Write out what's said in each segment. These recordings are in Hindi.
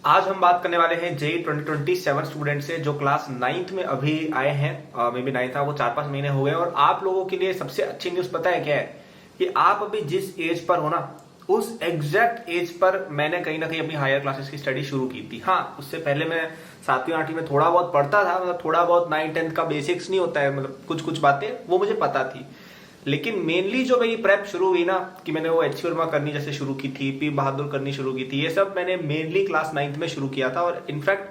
आज हम बात करने वाले हैं जेई 2027 स्टूडेंट से जो क्लास 9th में अभी आए हैं। मे बी 9th था, वो 4-5 महीने हो गए। और आप लोगों के लिए सबसे अच्छी न्यूज पता है क्या है कि आप अभी जिस एज पर हो ना, उस एग्जैक्ट एज पर मैंने कहीं ना कहीं अपनी हायर क्लासेस की स्टडी शुरू की थी। हाँ, उससे पहले मैं 7वीं 8वीं में थोड़ा बहुत पढ़ता था, मतलब थोड़ा बहुत 9th-10th का बेसिक्स नहीं होता है, मतलब कुछ कुछ बातें वो मुझे पता थी। लेकिन मेनली जो मेरी प्रेप शुरू हुई ना, कि मैंने वो एच वर्मा करनी जैसे शुरू की थी, पी बहादुर करनी शुरू की थी, ये सब मैंने मेनली क्लास 9th में शुरू किया था। और इनफैक्ट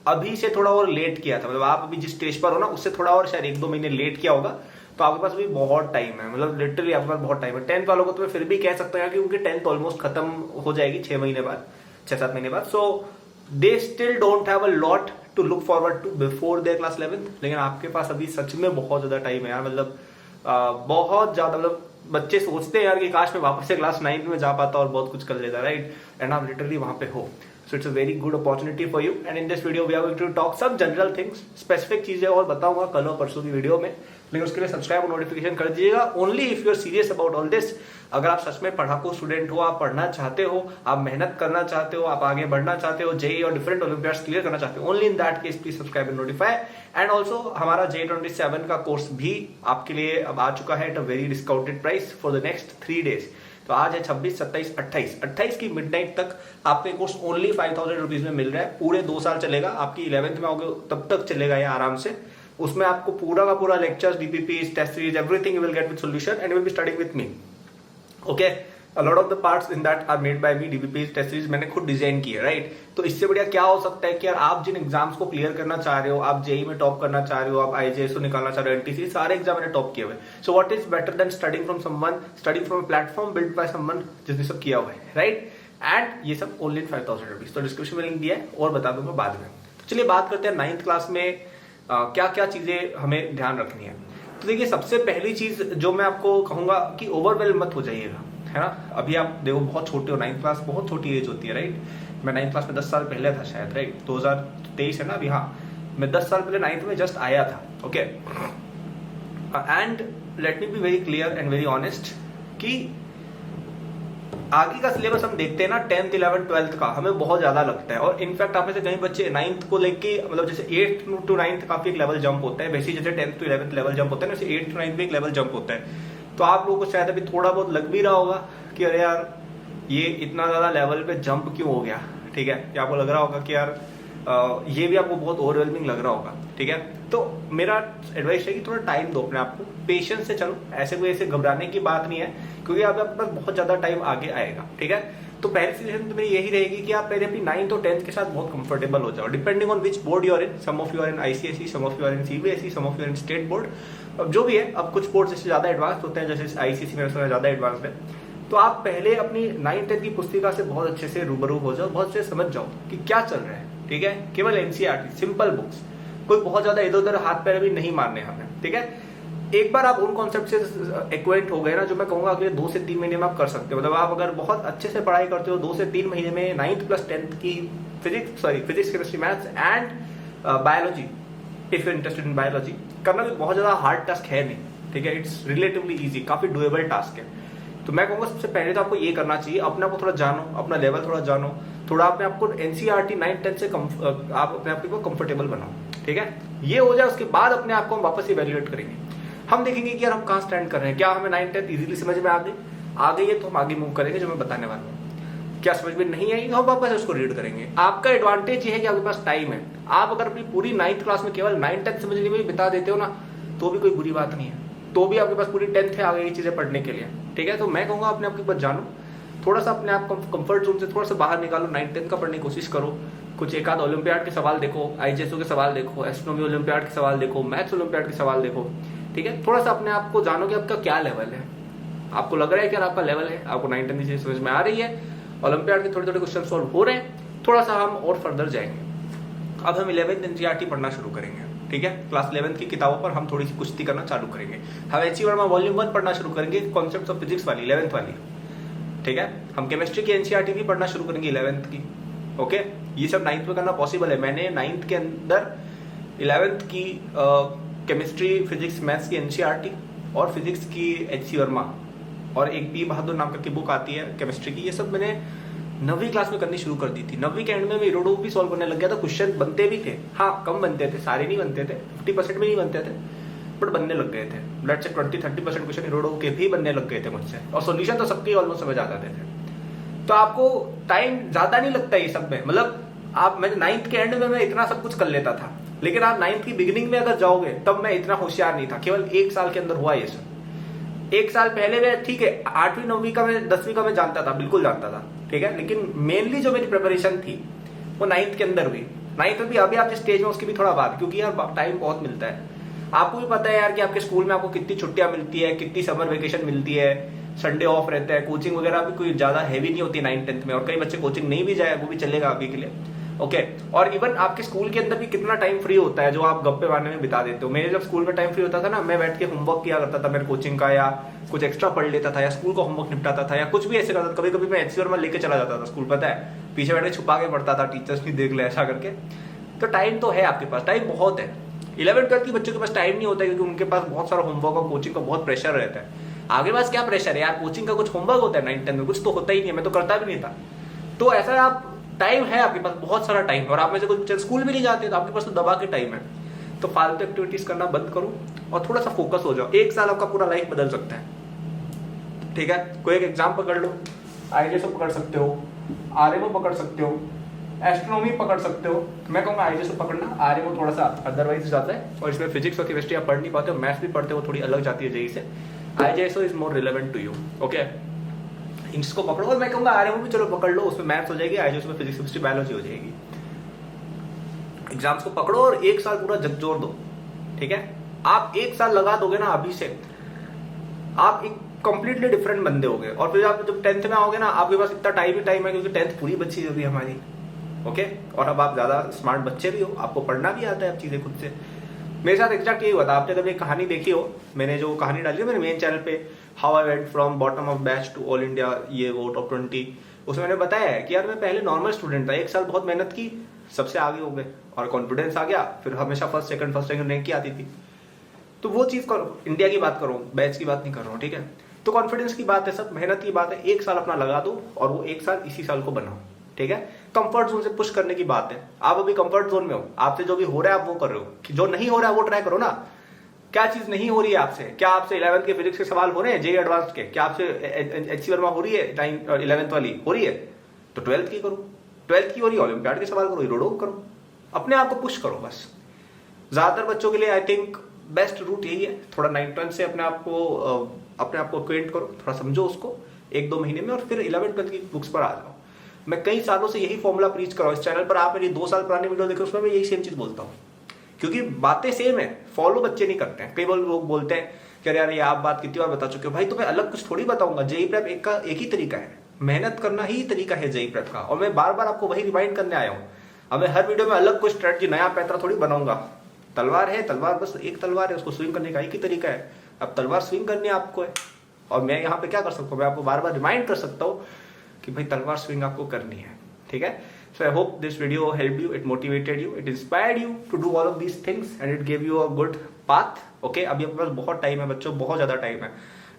अभी से थोड़ा और लेट किया था, मतलब आप अभी जिस स्टेज पर हो ना, उससे थोड़ा और शायद 1-2 महीने लेट किया होगा। तो आपके पास अभी बहुत टाइम है, मतलब लिटरली आपके पास बहुत टाइम है। 10th वालों को तो मैं फिर भी कह सकता हूँ कि उनकी 10th ऑलमोस्ट खत्म हो जाएगी 6 महीने बाद, 6-7 महीने बाद। So they still don't have a lot to look forward to before their class 11th। लेकिन आपके पास अभी सच में बहुत ज्यादा टाइम है यार, मतलब बहुत ज्यादा। मतलब बच्चे सोचते हैं यार कि काश मैं वापस से क्लास 9th में जा पाता और बहुत कुछ कर लेता, राइट? एंड आप लिटरली वहां पे हो। So it's a very good opportunity for you. And in this video we are going to talk some general things, specific चीजें और बताऊंगा कल और परसों की वीडियो में। लेकिन उसके लिए सब्सक्राइब और नोटिफिकेशन कर दीजिएगा, only if you are serious about all this. अगर आप सच में पढ़ाकू स्टूडेंट हो, आप पढ़ना चाहते हो, आप मेहनत करना चाहते हो, आप आगे बढ़ना चाहते हो, जेई और डिफरेंट ओलंपियाड्स क्लियर करना चाहते हो, only in that case please subscribe and notify. And also हमारा जेई 27 का कोर्स भी आपके लिए अब आ चुका है at a very discounted price for the next 3 days. तो आज है 26, 27, 28 की मिडनाइट तक आपको ये कोर्स ओनली 5000 रुपीज में मिल रहा है। पूरे 2 साल चलेगा, आपकी 11th में आओगे तब तक चलेगा ये आराम से। उसमें आपको पूरा का पूरा lectures, DPPs, test series, everything you will get with solution and you will be studying with me. Okay, a lot of the parts in that are made by me, DPPs, test series मैंने खुद डिजाइन की है, राइट? तो इससे बढ़िया क्या हो सकता है कि यार आप जिन एग्जाम्स को क्लियर करना चाह रहे हो, आप जेई में टॉप करना चाह रहे हो, आप आईजेएसओ निकालना चाह रहे हो, एनटीसी, सारे एग्जाम मैंने टॉप किए हुए। So what is better than studying from someone, studying from a platform build by someone जिसने सब किया हुआ है, राइट? एंड ये सब ओनली 5000 रुपीज। तो डिस्क्रिप्शन में लिंक दिया है और बता दूंगा बाद में। तो चलिए बात करते हैं 9th क्लास में क्या क्या चीजें हमें ध्यान रखनी है। तो देखिए, सबसे पहली चीज जो मैं आपको कहूंगा कि ओवरवेल मत हो जाइएगा, है ना? अभी आप देखो बहुत छोटे हो, 9th क्लास बहुत छोटी एज होती है, राइट? मैं 9th क्लास में 10 साल पहले था शायद, राइट? 2023 है ना अभी। हाँ, मैं 10 साल पहले 9th में जस्ट आया था। Okay, and let me be very clear and very honest कि आगे का सिलेबस हम देखते हैं ना, 10th 11th 12th का हमें बहुत ज्यादा लगता है। और इनफैक्ट आप में से कई बच्चे 9th को लेके, मतलब जैसे 8th to 9th काफी एक लेवल जंप होता है, वैसे जैसे 10th to 11th level jump होता है, वैसे 8th to 9th भी एक लेवल जंप होता है। तो आप लोगों को शायद अभी थोड़ा बहुत लग भी रहा होगा कि अरे यार ये इतना ज्यादा लेवल पे जंप क्यों हो गया, ठीक है? या आपको लग रहा होगा कि यार ये भी आपको बहुत ओवरवेलमिंग लग रहा होगा, ठीक है? तो मेरा एडवाइस है कि थोड़ा टाइम दो अपने आप को, पेशेंस से चलो। ऐसे घबराने की बात नहीं है, क्योंकि आपके पास बहुत ज्यादा टाइम आगे आएगा, ठीक है? तो पहली सजेशन तो मेरी यही रहेगी कि आप पहले अपनी 9th और 10th के साथ बहुत कंफर्टेबल हो जाओ, depending on which board you are in. Some of you are in ICSE, some of you are in CBSE, some of you are in state board. अब जो भी है, अब कुछ बोर्ड इससे ज्यादा एडवांस होते हैं, जैसे आईसीएसई में ज्यादा एडवांस है। तो आप पहले अपनी 9th-10th की पुस्तिका से बहुत अच्छे से रूबरू हो जाओ, बहुत अच्छे से समझ जाओ कि क्या चल रहा है, ठीक है? केवल एनसीईआरटी सिंपल बुक्स, कोई बहुत ज्यादा इधर उधर हाथ पैर भी नहीं मारने हमें, ठीक है? एक बार आप उन कॉन्सेप्ट से एक्वेंट हो गए ना, जो मैं कहूंगा अगले 2 से 3 महीने में आप कर सकते हो। मतलब आप अगर बहुत अच्छे से पढ़ाई करते हो, 2 से 3 महीने में 9th प्लस 10th की physics, chemistry, maths and biology, if you interested in biology, करना भी बहुत ज्यादा हार्ड टास्क है नहीं, ठीक है? इट्स रिलेटिवली इजी, काफी डुएबल टास्क है। तो मैं कहूंगा सबसे पहले तो आपको ये करना चाहिए, अपने आप को थोड़ा जानो, अपना लेवल थोड़ा जानो, थोड़ा अपने आपको एनसीईआरटी 9th-10th से आप अपने आप को कंफर्टेबल बनाओ, ठीक है? ये हो जाए, उसके बाद अपने आप को हम वापस इवेल्युएट करेंगे। हम देखेंगे कि यार हम कहाँ स्टैंड कर रहे हैं, क्या हमें 9th-10th इजीली समझ में आ गई है तो हम आगे मूव करेंगे, जो मैं बताने वाला हूँ। क्या समझ में नहीं आई, हम वापस उसको रीड करेंगे। आपका एडवांटेज ये है कि आपके पास टाइम है। आप अगर अपनी पूरी 9th क्लास में केवल 9th-10th समझने में बिता देते हो ना, तो भी कोई बुरी बात नहीं है, तो भी आपके पास पूरी 10th है आगे ये चीजें पढ़ने के लिए, ठीक है? तो मैं कहूंगा अपने आप के ऊपर जानो, थोड़ा सा अपने आप को कंफर्ट जोन से थोड़ा सा बाहर निकालो, 9th-10th का पढ़ने की कोशिश करो। कुछ एक आध ओलंपियाड के सवाल देखो, आईजेएसओ के सवाल देखो, एस्ट्रोनॉमी ओलंपियाड के सवाल देखो, मैथ्स ओलंपियाड के सवाल देखो, ठीक है? थोड़ा सा अपने आप को जानो कि आपका क्या लेवल है। आपको लग रहा है कि यार आपका लेवल है, आपको 9th-10th चीजें समझ में आ रही है, ओलंपियाड के थोड़े थोड़े क्वेश्चन सॉल्व हो रहे हैं, थोड़ा सा हम और फर्दर जाएंगे। अब हम 11th एनसीईआरटी पढ़ना शुरू करेंगे, ठीक है? क्लास 11th की किताबों पर हम थोड़ी सी कुश्ती करना चालू करेंगे। हम एच वर्मा वॉल्यूम 1 पढ़ना शुरू करेंगे, कॉन्सेप्ट्स ऑफ फिजिक्स वाली 11th वाली, ठीक है? हम केमिस्ट्री की एनसीईआरटी भी पढ़ना शुरू करेंगे 11th की। ओके, ये सब 9th में करना पॉसिबल है। मैंने 9th के अंदर 11th की केमिस्ट्री, फिजिक्स, मैथ्स की एनसीईआरटी और फिजिक्स की एच वर्मा और एक पी बहादुर नाम की बुक आती है केमिस्ट्री की, ये सब मैंने 9वीं क्लास में करनी शुरू कर दी थी। 9वीं के एंड में मैं इरोडो भी सॉल्व करने लग गया था। क्वेश्चन बनते भी थे, हाँ कम बनते थे, सारे नहीं बनते थे, 50% भी नहीं बनते थे, बट बनने लग गए थे। लेट्स से 20-30% क्वेश्चन इरोडो के भी बनने लग गए थे मुझसे, और सोल्यूशन तो सबके ऑलमोस्ट समझ आ जाते थे। तो आपको टाइम ज्यादा नहीं लगता ये सब में, मतलब आप, मैं 9th के एंड में मैं इतना सब कुछ कर लेता था, लेकिन आप 9th की बिगिनिंग में अगर जाओगे तब मैं इतना होशियार नहीं था। केवल 1 साल के अंदर हुआ ये सब। 1 साल पहले मैं, ठीक है, 8वीं 9वीं का मैं 10वीं का मैं जानता था, बिल्कुल जानता था, ठीक है, लेकिन मेनली जो मेरी प्रिपरेशन थी वो 9th के अंदर हुई। 9th में भी अभी आप जिस स्टेज में, उसकी भी थोड़ा बात, क्योंकि यार टाइम बहुत मिलता है। आपको भी पता है यार कि आपके स्कूल में आपको कितनी छुट्टियां मिलती है, कितनी समर वेकेशन मिलती है, संडे ऑफ रहता है, कोचिंग वगैरह भी कोई ज्यादा हैवी नहीं होती 9th-10th में, और कई बच्चे कोचिंग नहीं भी जाए वो भी चलेगा अभी के लिए, ओके। और इवन आपके स्कूल के अंदर भी कितना टाइम फ्री होता है जो आप गप्पे मारने में बिता देते हो। मेरे जब स्कूल में टाइम फ्री होता था ना, मैं बैठ के होमवर्क किया करता था मेरे कोचिंग का, या कुछ एक्स्ट्रा पढ़ लेता था, या स्कूल का होमवर्क निपटाता था, या कुछ भी ऐसे करता था। कभी कभी मैं एचसी वर्मा लेके चला जाता था स्कूल, पता है, पीछे बैठ के छुपा के पढ़ता था, टीचर्स नहीं देख ले ऐसा करके। तो टाइम तो है आपके पास, टाइम बहुत है। 11th-12th के बच्चों के पास टाइम नहीं होता है, क्योंकि उनके पास बहुत सारा होमवर्क और कोचिंग का बहुत प्रेशर रहता है। आगे पास क्या प्रेशर है यार, कोचिंग का कुछ होमवर्क होता है 9th-10th में, कुछ तो होता ही नहीं है, मैं तो करता भी नहीं था। तो ऐसा आप, टाइम है आपके पास बहुत सारा टाइम, और आप में से कुछ बच्चे स्कूल भी नहीं जाते तो आपके पास तो दबा के टाइम है। तो फालतू एक्टिविटीज करना बंद करो और थोड़ा सा फोकस हो जाओ। 1 साल आपका पूरा लाइफ बदल सकता है, ठीक है। कोई एक एग्जाम पकड़ लो, आईएएस पकड़ सकते हो, आरएमओ पकड़ सकते हो, एस्ट्रोनॉमी पकड़ सकते हो। मैं कहूँगा आईएएस पकड़ना, आरएमओ थोड़ा सा अदरवाइज जाता है, और इसमें फिजिक्स और केमिस्ट्री आप पढ़ नहीं पाते हो, मैथ्स भी पढ़ते हो, थोड़ी अलग जाती है जेई से। IAS is more relevant to you, okay. इसको पकड़ो, और मैं कहूँगा आरएमओ भी चलो पकड़ लो, उसमें मैथ्स हो जाएगी, आईएएस में फिजिक्स केमिस्ट्री बायोलॉजी हो जाएगी। एग्जाम्स को पकड़ो और 1 साल पूरा झकझोर दो, ठीक है। आप 1 साल लगा दोगे ना अभी से, आप एक कंप्लीटली डिफरेंट बंदे होगे। और फिर आप जब 10th में आओगे ना, आपके पास इतना टाइम ही टाइम है, क्योंकि 10th पूरी बच्ची होगी हमारी, ओके। और अब आप ज्यादा स्मार्ट बच्चे भी हो, आपको पढ़ना भी आता है अब चीजें खुद से। मेरे साथ एग्जैक्ट यही हुआ था। आपने कभी एक कहानी देखी हो, मैंने जो कहानी डाली है मेरे मेन चैनल पे, how I went from bottom of batch to all India, ये वो टॉप 20, उसमें मैंने बताया है कि यार मैं पहले नॉर्मल स्टूडेंट था, 1 साल बहुत मेहनत की, सबसे आगे हो गए, और कॉन्फिडेंस आ गया, फिर हमेशा फर्स्ट सेकंड रैंक की आती थी। तो वो चीज करो, इंडिया की बात करो, बैच की बात नहीं कर रहा हूँ, ठीक है। तो कॉन्फिडेंस की बात है, सब मेहनत की बात है। 1 साल अपना लगा दो, और वो 1 साल इसी साल को बनाओ, ठीक है। कंफर्ट जोन से पुश करने की बात है। आप अभी कंफर्ट जोन में हो, आपसे जो भी हो रहा है आप वो कर रहे हो, जो नहीं हो रहा है वो ट्राई करो ना। क्या चीज नहीं हो रही है आपसे? क्या आपसे 11th के फिजिक्स के सवाल हो रहे हैं, जेई एडवांस्ड के? क्या आपसे एचसी वर्मा हो रही है 11th वाली हो रही है? तो 12th की करो। 12th की हो रही है, ओलंपियाड के सवाल करो, इरोडो करो, अपने आप को पुश करो बस। ज्यादातर बच्चों के लिए आई थिंक बेस्ट रूट यही है, थोड़ा 9th-10th से अपने आप को एक्वेंट करो, थोड़ा समझो उसको 1-2 महीने में, और फिर 11th-12th की बुक्स पर आ जाओ। मैं कई सालों से यही फॉर्मूला प्रीच कर रहा हूँ इस चैनल पर। आप मेरी 2 साल पुरानी वीडियो देखें, उसमें मैं यही सेम चीज बोलता हूँ, क्योंकि बातें सेम है, फॉलो बच्चे नहीं करते हैं। कई लोग बोलते हैं कि यार ये आप बात कितनी बार बता चुके हो। भाई तुम्हें अलग कुछ थोड़ी बताऊंगा, जेई प्रेप एक ही तरीका है, मेहनत करना ही तरीका है जेई प्रेप का, और मैं बार बार आपको वही रिमाइंड करने आया हूँ। अब मैं हर वीडियो में अलग कुछ स्ट्रेटजी, नया पैतरा थोड़ी बनाऊंगा। तलवार है, तलवार बस एक तलवार है, उसको स्विंग करने का एक ही तरीका है। अब तलवार स्विंग करनी आपको है, और मैं यहाँ पे क्या कर सकता हूँ, मैं आपको बार बार रिमाइंड कर सकता हूँ कि भाई तलवार स्विंग आपको करनी है, ठीक है। So I hope this video helped you, it motivated you, it inspired you to do all of these things and it gave you a good path, okay। अभी आपके पास बहुत टाइम है बच्चों, बहुत ज़्यादा टाइम है।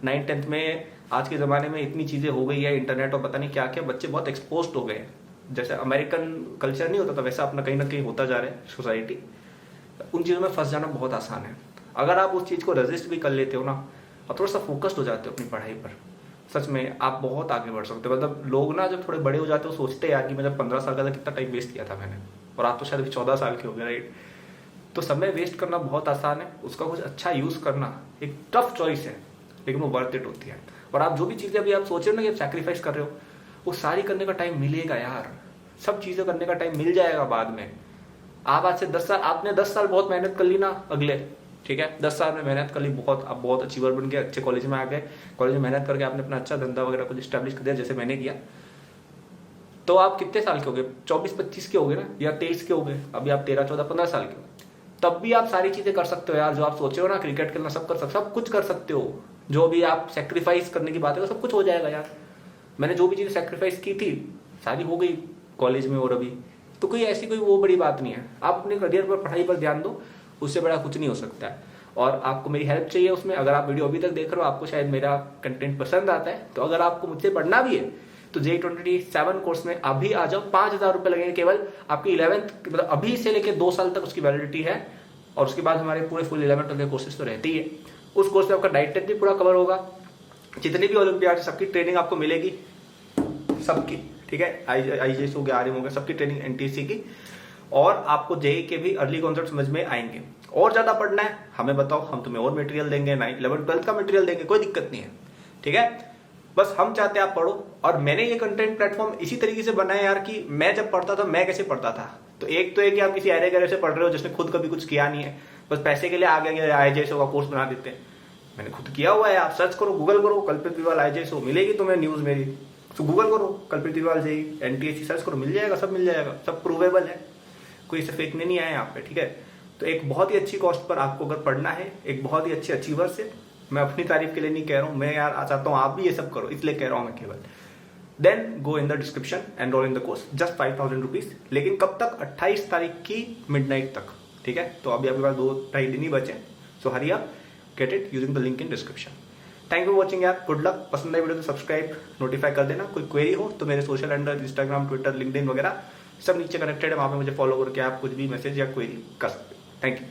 9th-10th में आज के ज़माने में इतनी चीज़ें हो गई है, इंटरनेट और पता नहीं क्या क्या, बच्चे बहुत एक्सपोज हो गए हैं। जैसे अमेरिकन कल्चर नहीं होता था, वैसा अपना कहीं ना कहीं होता जा रहा है सोसाइटी। उन चीज़ों में फंस जाना बहुत आसान है। अगर आप उस चीज़ को रेजिस्ट भी कर लेते हो ना, और थोड़ा सा फोकस्ड हो जाते हो अपनी पढ़ाई पर, सच में आप बहुत आगे बढ़ सकते हो। मतलब लोग ना जब थोड़े बड़े हो जाते हो सोचते हैं यार कि मैं जब 15 साल का था कितना टाइम वेस्ट किया था मैंने, और आप तो शायद अभी 14 साल के हो गए, राइट। तो समय वेस्ट करना बहुत आसान है, उसका कुछ अच्छा यूज करना एक टफ चॉइस है, लेकिन वो वर्थ इट होती है। और आप जो भी चीजें अभी आप सोच रहे हो ना कि आप सैक्रिफाइस कर रहे हो, वो सारी करने का टाइम मिलेगा यार, सब चीजें करने का टाइम मिल जाएगा बाद में। आप आज से 10 साल, आपने 10 साल बहुत मेहनत कर ली ना अगले, ठीक है, 10 साल में मेहनत कर ली बहुत, आप बहुत अचीवर बन गए, अच्छे कॉलेज में आ गए, कॉलेज में मेहनत करके आपने अपना अच्छा धंधा वगैरह कुछ स्टैब्लिश कर दिया जैसे मैंने किया। तो आप कितने साल के हो गए? 24-25 के हो गए ना, या 23 के हो गए, अभी आप 13-14-15 साल के हो। तब भी आप सारी चीजें कर सकते हो यार, जो आप सोचे हो ना, क्रिकेट खेलना सब कर सकते, सब कुछ कर सकते हो। जो भी आप सेक्रीफाइस करने की बात है वो सब कुछ हो जाएगा यार। मैंने जो भी चीजें सेक्रीफाइस की थी सारी हो गई कॉलेज में, और अभी तो कोई ऐसी कोई वो बड़ी बात नहीं है। आप अपने करियर पर, पढ़ाई पर ध्यान दो, उससे बड़ा कुछ नहीं हो सकता है। और आपको मेरी हेल्प चाहिए उसमें, अगर आप वीडियो अभी तक देख रहे हो, आपको शायद मेरा कंटेंट पसंद आता है, तो अगर आपको मुझसे पढ़ना भी है तो J27 कोर्स में अभी आ जाओ, 5,000 रुपये लगेंगे केवल। आपकी 11th मतलब अभी से लेके 2 साल तक उसकी वैलिडिटी है, और उसके बाद हमारे पूरे फुल 11th कोर्सेज तो रहती है। उस कोर्स में आपका डाइट टेस्ट भी पूरा कवर होगा, जितने भी ओलंपियाड सबकी ट्रेनिंग आपको मिलेगी, सबकी, ठीक है। IJS हो गया, RM हो गया, सबकी ट्रेनिंग NTC की, और आपको JEE के भी अर्ली कॉन्सेप्ट समझ में आएंगे। और ज्यादा पढ़ना है हमें बताओ, हम तुम्हें और मटेरियल देंगे, 9th 11th 12th का मटेरियल देंगे, कोई दिक्कत नहीं है, ठीक है। बस हम चाहते हैं आप पढ़ो, और मैंने ये कंटेंट प्लेटफॉर्म इसी तरीके से बनाया यार कि मैं जब पढ़ता था मैं कैसे पढ़ता था। तो एक तो है कि आप किसी अरे गरे से पढ़ रहे हो जिसने खुद कभी कुछ किया नहीं है, बस पैसे के लिए आगे IJS का कोर्स बना देते हैं। मैंने खुद किया हुआ है, आप सर्च करो, गूगल करो, कल्पित विवाल IJS मिलेगी तुम्हें न्यूज मेरी, तो गूगल करो कल्पित विवाल JEE NTSC सर्च करो, मिल जाएगा, सब मिल जाएगा, सब प्रूवेबल है, कोई इसे फेकने नहीं आया यहाँ पे, ठीक है। तो एक बहुत ही अच्छी कॉस्ट पर आपको अगर पढ़ना है, एक बहुत ही अच्छे अचीवर से, मैं अपनी तारीफ के लिए नहीं कह रहा हूँ, मैं यार चाहता हूँ आप भी ये सब करो, इसलिए कह रहा हूँ मैं केवल। Then go in the description, enroll in the course, just 5,000 rupees, लेकिन कब तक? 28 तारीख की मिडनाइट तक, ठीक है। तो अभी आपके पास 2-2.5 दिन ही बचे, so hurry up, get it using the link in description. Thank you for watching यार, गुड लक। पसंद आई वीडियो तो सब्सक्राइब, नोटिफाई कर देना। कोई क्वेरी हो तो मेरे social handle Instagram, Twitter, LinkedIn वगैरह सब नीचे कनेक्टेड है, वहाँ पे मुझे फॉलो करके आप कुछ भी मैसेज या क्वेरी कर सकते हो। Thank you.